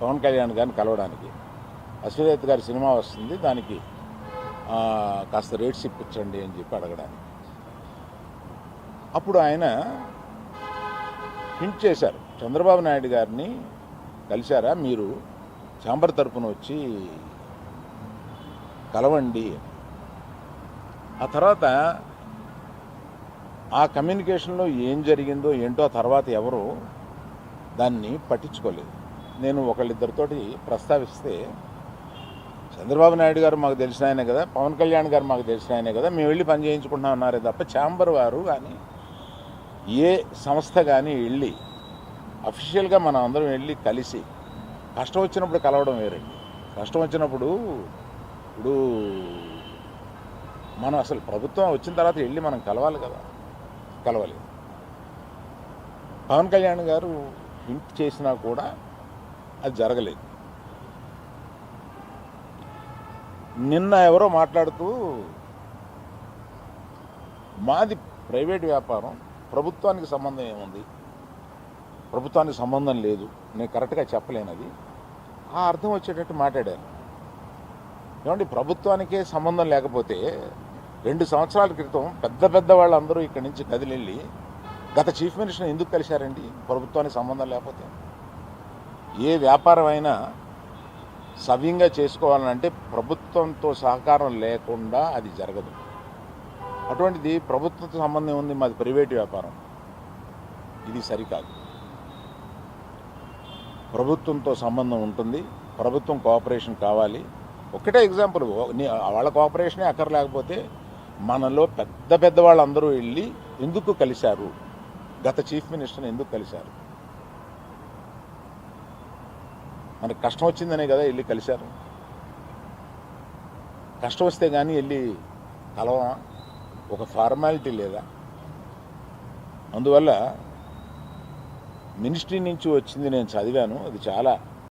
పవన్ కళ్యాణ్ గారిని కలవడానికి. అశ్వథ్ గారి సినిమా వస్తుంది, దానికి కాస్త రేట్స్ ఇప్పించండి అని చెప్పి అడగడానికి. అప్పుడు ఆయన హింట్ చేశారు, చంద్రబాబు నాయుడు గారిని కలిశారా మీరు, ఛాంబర్ తరపున వచ్చి కలవండి. ఆ తర్వాత ఆ కమ్యూనికేషన్లో ఏం జరిగిందో ఏంటో ఆ తర్వాత ఎవరు దాన్ని పట్టించుకోలేదు. నేను ఒకళ్ళిద్దరితోటి ప్రస్తావిస్తే, చంద్రబాబు నాయుడు గారు మాకు తెలిసిన ఆయనే కదా, పవన్ కళ్యాణ్ గారు మాకు తెలిసిన ఆయనే కదా, మేము వెళ్ళి పని చేయించుకుంటున్నాం అన్నారే తప్ప ఛాంబర్ వారు కానీ ఏ సంస్థ కానీ వెళ్ళి అఫీషియల్గా మనం అందరం వెళ్ళి కలిసి కష్టం వచ్చినప్పుడు కలవడం వేరండి. కష్టం వచ్చినప్పుడు ఇప్పుడు మనం అసలు ప్రభుత్వం వచ్చిన తర్వాత వెళ్ళి మనం కలవాలి కదా, కలవలేదు. పవన్ కళ్యాణ్ గారు హింట్ చేసినా కూడా అది జరగలేదు. నిన్న ఎవరో మాట్లాడుతూ మాది ప్రైవేట్ వ్యాపారం, ప్రభుత్వానికి సంబంధం ఏముంది, ప్రభుత్వానికి సంబంధం లేదు, నేను కరెక్ట్గా చెప్పలేనది, ఆ అర్థం వచ్చేటట్టు మాట్లాడాను. ఏమండి, ప్రభుత్వానికే సంబంధం లేకపోతే 2 సంవత్సరాల క్రితం పెద్ద వాళ్ళందరూ ఇక్కడి నుంచి కదిలిళ్ళి గత చీఫ్ మినిస్టర్ ఎందుకు కలిశారండి? ప్రభుత్వానికి సంబంధం లేకపోతే. ఏ వ్యాపారం అయినా సవ్యంగా చేసుకోవాలంటే ప్రభుత్వంతో సహకారం లేకుండా అది జరగదు. అటువంటిది ప్రభుత్వంతో సంబంధం ఉంది, మాది ప్రైవేట్ వ్యాపారం, ఇది సరికాదు. ప్రభుత్వంతో సంబంధం ఉంటుంది, ప్రభుత్వం కోఆపరేషన్ కావాలి. ఒకటే ఎగ్జాంపుల్, వాళ్ళ కోఆపరేషనే అక్కర్లేకపోతే మనలో పెద్ద వాళ్ళందరూ వెళ్ళి ఎందుకు కలిశారు, గత చీఫ్ మినిస్టర్ని ఎందుకు కలిశారు? మనకు కష్టం వచ్చిందనే కదా వెళ్ళి కలిశారు. కష్టం వస్తే కానీ వెళ్ళి కలవమా? ఒక ఫార్మాలిటీ లేదా? అందువల్ల మినిస్ట్రీ నుంచి వచ్చింది నేను చదివాను, అది చాలా